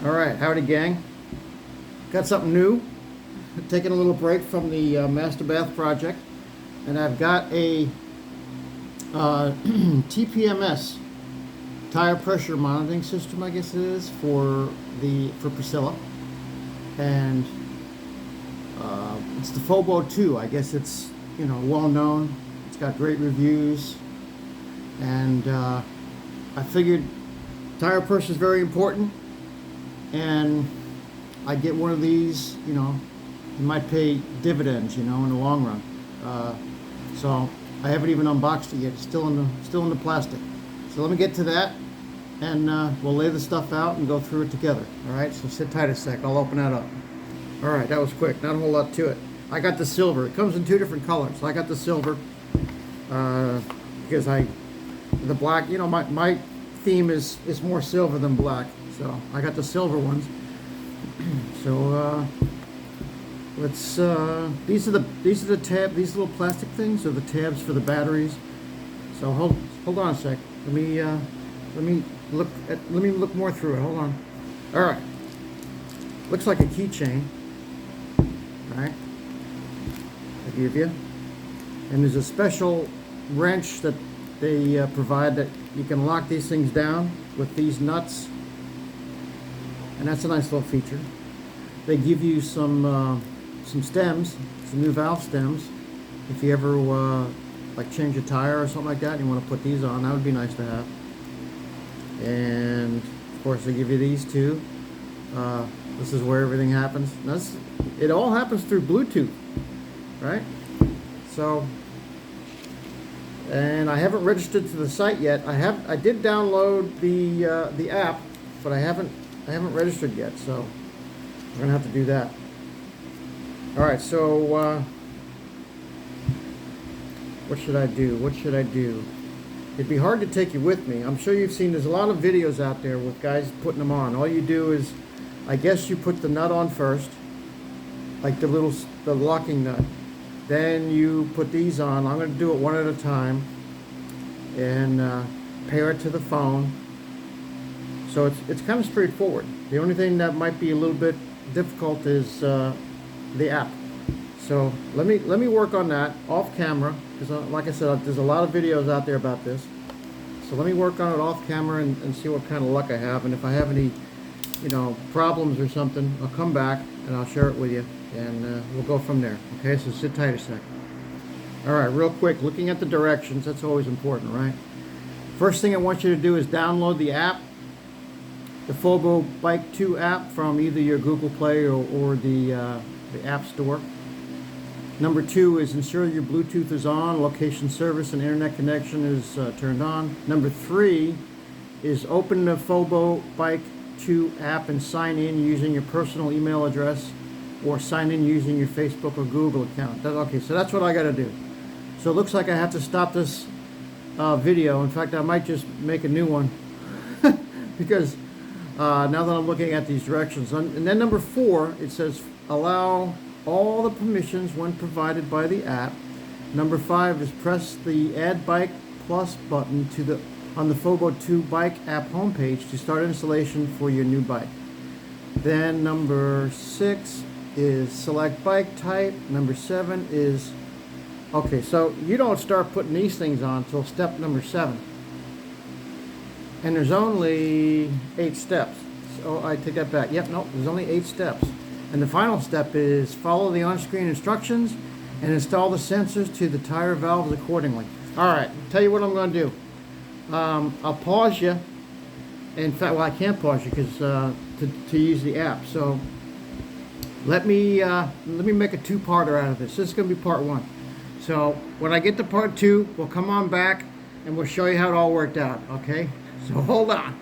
Alright, howdy gang. Got something new. Taking a little break from the Master Bath project. And I've got a TPMS, tire pressure monitoring system, I guess it is, for Priscilla. And it's the FOBO 2. I guess it's, well known. It's got great reviews. And I figured tire pressure is very important. And I get one of these, it might pay dividends, in the long run. So I haven't even unboxed it yet. It's still in the plastic. So let me get to that, and we'll lay the stuff out and go through it together. All right. So sit tight a sec. I'll open that up. All right. That was quick. Not a whole lot to it. I got the silver. It comes in 2 different colors. I got the silver because the black. My theme is more silver than black. So I got the silver ones. So let's. These are the tab. These little plastic things are the tabs for the batteries. So hold on a sec. Let me look more through it. Hold on. All right. Looks like a keychain. All right. I give you. And there's a special wrench that they provide that you can lock these things down with these nuts. And that's a nice little feature. They give you some stems, some new valve stems. If you ever like change a tire or something like that, and you want to put these on, that would be nice to have. And of course, they give you these too. This is where everything happens. It all happens through Bluetooth, right? So, and I haven't registered to the site yet. I did download the app, but I haven't registered yet, so we're gonna have to do that. All right, so what should I do? It'd be hard to take you with me. I'm sure you've seen there's a lot of videos out there with guys putting them on. All you do is, I guess you put the nut on first, like the locking nut. Then you put these on. I'm gonna do it one at a time and pair it to the phone. So it's kind of straightforward. The only thing that might be a little bit difficult is the app. So let me work on that off camera, because like I said, there's a lot of videos out there about this. So let me work on it off camera and see what kind of luck I have, and if I have any problems or something, I'll come back and I'll share it with you, and we'll go from there. Okay, so sit tight a sec. All right, real quick, looking at the directions, that's always important, right? First thing I want you to do is download the app, the FOBO Bike 2 app, from either your Google Play or the App Store. Number 2 is ensure your Bluetooth is on, location service and internet connection is turned on. Number 3 is open the FOBO Bike 2 app and sign in using your personal email address, or sign in using your Facebook or Google account. Okay, so that's what I got to do. So it looks like I have to stop this video. In fact, I might just make a new one because now that I'm looking at these directions. And then number 4, it says allow all the permissions when provided by the app. Number 5 is press the Add Bike Plus button on the FOBO 2 Bike app homepage to start installation for your new bike. Then number 6 is select bike type. Number 7 is, okay, so you don't start putting these things on until step number 7. And there's only 8 steps. So I take that back. Yep, no, there's only 8 steps. And the final step is follow the on-screen instructions and install the sensors to the tire valves accordingly. All right, tell you what I'm going to do. I'll pause you. In fact, well, I can't pause you because to use the app. So let me make a 2-parter out of this. This is going to be part 1. So when I get to part 2, we'll come on back and we'll show you how it all worked out. Okay? So hold on.